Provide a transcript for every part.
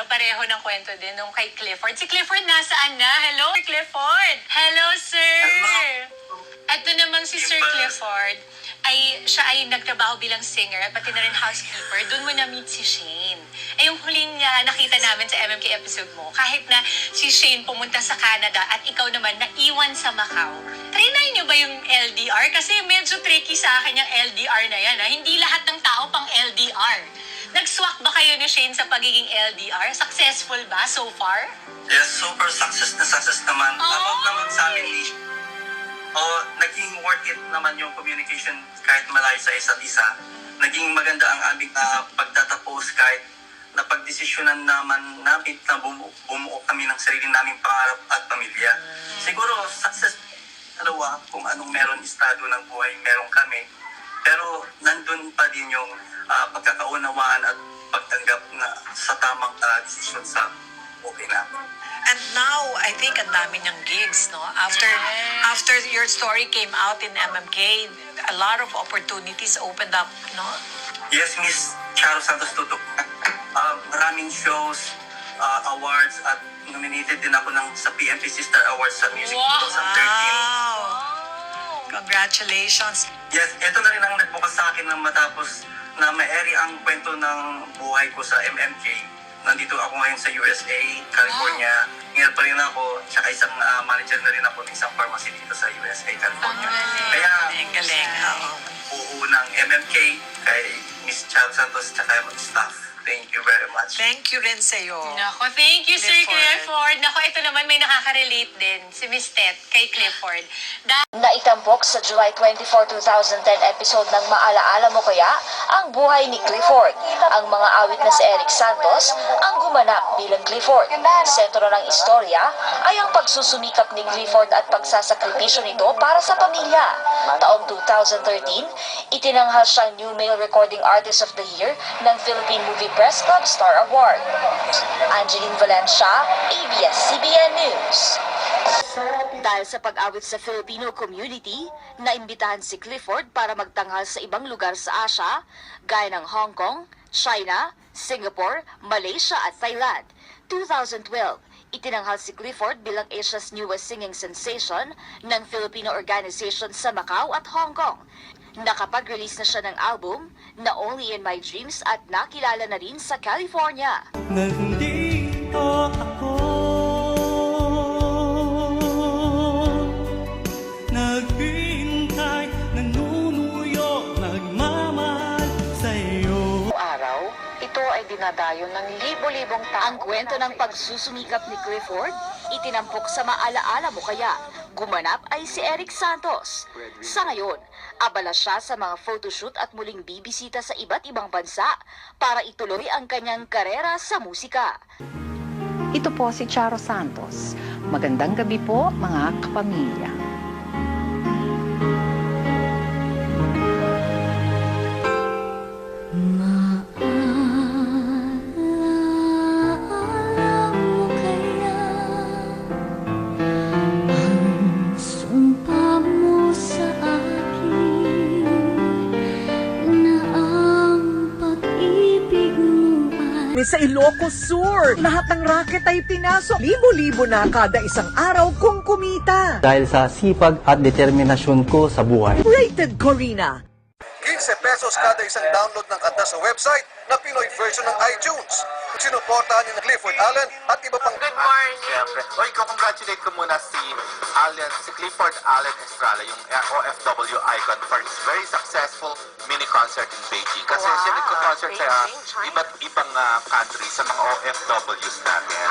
Pareho ng kwento din nung kay Clifford. Si Clifford nasaan na? Hello, Clifford! Hello, sir! Ito namang si Sir Clifford, siya ay nagtrabaho bilang singer at pati na rin housekeeper. Doon mo na-meet si Shane. Yung huling nakita namin sa MMK episode mo, kahit na si Shane pumunta sa Canada at ikaw naman naiwan sa Macau. Trinay niyo ba yung LDR? Kasi medyo tricky sa akin yung LDR na yan. Hindi lahat ng tao pang LDR. Nag-swak ba kayo ni Shane sa pagiging LDR? Successful ba so far? Yes, super success naman. About naman sa amin ni naging worth it naman yung communication kahit malayo sa isa't isa. Naging maganda ang aming pagtatapos kahit napagdesisyonan naman namin na bumuo kami ng sarili naming pangarap at pamilya. Siguro success dalawa kung anong meron estado ng buhay meron kami. Pero nandun pa din yung pagkakaunawaan at pagtanggap na sa tamang desisyon sa buhay namin. And now, I think ang dami niyang gigs, no? After your story came out in MMK, a lot of opportunities opened up, no? Yes, Miss Charo Santos Tutok. Maraming shows, awards, at nominated din ako sa PMP Sister Awards sa Music 2013. Wow! Congratulations. Yes, ito na rin ang nagbukas sa akin na matapos na ma-airy ang kwento ng buhay ko sa MMK. Nandito ako ngayon sa USA, California. Ngayon pa rin ako, tsaka isang manager na rin ako ng isang pharmacy dito sa USA, California. Kaya, Galing. buo ng MMK kay Miss Charo Santos tsaka yung staff. Thank you very much. Thank you rin sa'yo. Nako, thank you, Sir Clifford. Nako, ito naman may nakaka-relate din, si Miss Tet, kay Clifford. Naitampok sa July 24, 2010 episode ng Maalaala Mo Kaya ang buhay ni Clifford. Ang mga awit na si Eric Santos ang gumanap bilang Clifford. Sentro ng istorya ay ang pagsusumikap ni Clifford at pagsasakripisyo nito para sa pamilya. Taong 2013, itinanghal siyang New Male Recording Artist of the Year ng Philippine Movie Press Club Star Award. Angeline Valencia, ABS-CBN News. Dahil sa pag-awit sa Filipino community, naimbitahan si Clifford para magtanghal sa ibang lugar sa Asia, gaya ng Hong Kong, China, Singapore, Malaysia at Thailand. 2012, itinanghal si Clifford bilang Asia's newest singing sensation ng Filipino organization sa Macau at Hong Kong. Nakapag-release na siya ng album na Only in My Dreams at nakilala na rin sa California. Nandito ako, naghihintay, nanunuyo, nagmamahal sa'yo. Araw, ito ay dinadayo ng libo-libong tao. Ang kwento ng pagsusumikap ni Clifford, itinampok sa Maalaala Mo Kaya. Gumanap ay si Eric Santos. Sa ngayon, abala siya sa mga photoshoot at muling bibisita sa iba't ibang bansa para ituloy ang kanyang karera sa musika. Ito po si Charo Santos. Magandang gabi po mga kapamilya. Sa Ilocos Sur, lahat ng racket ay pinasok. Libo-libo na kada isang araw kung kumita. Dahil sa sipag at determinasyon ko sa buhay. Rated Corina. 15 pesos kada isang download ng kanta sa website na Pinoy version ng iTunes. Sinuportahan ni Clifford Allen at iba pang... Good morning! Siyempre. Congratulate ko muna si Clifford Allen Estrada, yung OFW icon for his very successful mini concert in Beijing. Kasi siya nagko-concert sa iba't ibang country sa mga OFWs natin.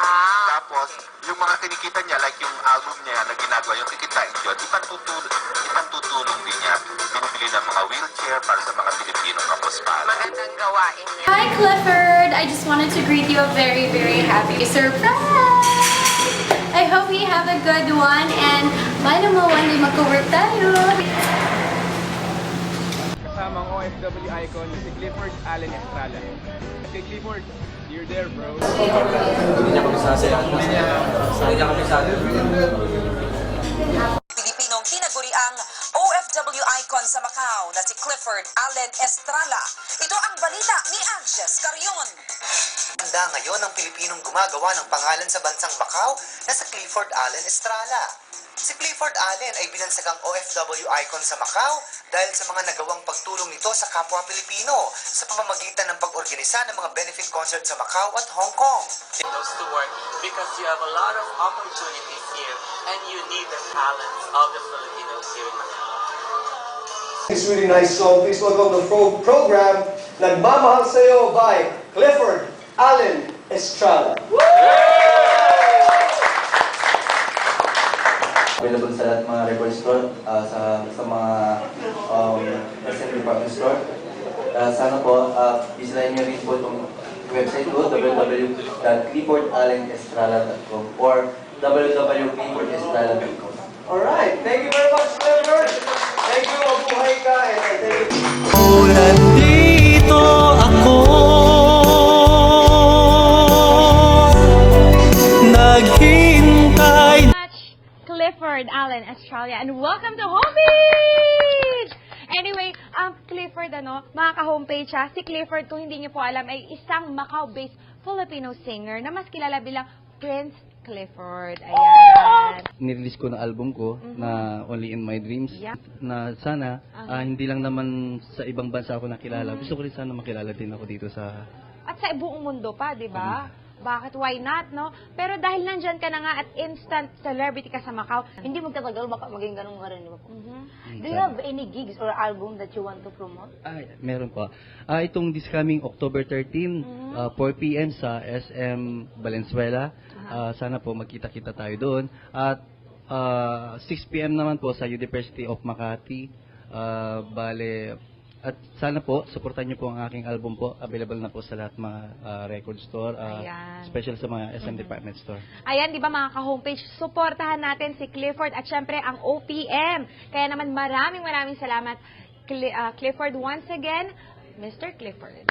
Tapos, yung mga kinikita niya, like yung album niya na ginagawa, yung Kikitain Diyon, ipantutulong din niya. Binibili ng mga wheelchair para sa mga Pilipinong kapuspala. Magandang gawain niya. Hi Clifford! I just wanted to greet you a very, very happy surprise! I hope we have a good one and paano mo one day magka-work tayo? Kasamang OFW icon si Clifford Allen Estrada. Okay, Clifford, you're there, bro. Hindi niya kami sasaya. Hindi niya kami sasaya. Pilipinong tinaguri ang OFW icon sa Macau na si Clifford Allen Estrala. Ito ang balita ni Anges Carion. Handa ngayon ang Pilipinong gumagawa ng pangalan sa bansang Macau na si Clifford Allen Estrala. Si Clifford Allen ay binansagang OFW icon sa Macau dahil sa mga nagawang pagtulong nito sa kapwa Pilipino sa pamamagitan ng pag-organisa ng mga benefit concert sa Macau at Hong Kong. Those to work because you have a lot of opportunities here and you need the talents of the Filipinos here in Macau. This really nice song. Please welcome the program Nagmamahal Sa'yo by Clifford Allen Estrala. Available sa lahat mga record store, sa mga SM department store. Sana po, bisitahin niyo rin po itong website ko, www.cliffordallenestrala.com or www.cliffordestrala.com. Alright, thank you very much, Clifford. Thank you, mabuhay ka, and thank you. Nandito ako, naghintay. Clifford Allen Estrala, and welcome to Homepage! Anyway, Clifford, makaka-homepage siya. Si Clifford, kung hindi niyo po alam, ay isang Macau-based Filipino singer na mas kilala bilang Prince Clifford. Ayan. Nirelease ko na album ko na Only in My Dreams na sana hindi lang naman sa ibang bansa ako nakilala. Gusto ko rin sana makilala din ako dito sa... At sa buong mundo pa, di ba? Bakit? Why not, no? Pero dahil nandyan ka na nga at instant celebrity ka sa Macau, hindi magtatagal baka maging ganun nga rin, di ba po? Do you have any gigs or album that you want to promote? Meron po. Itong this coming October 13, 4 p.m. sa SM Valenzuela. Sana po magkita-kita tayo doon. At 6 p.m. naman po sa University of Makati. At sana po, supportan niyo po ang aking album po. Available na po sa lahat mga record store, special sa mga SM department store. Ayan, di ba mga ka-homepage, supportahan natin si Clifford at syempre ang OPM. Kaya naman maraming salamat, Clifford, once again, Mr. Clifford.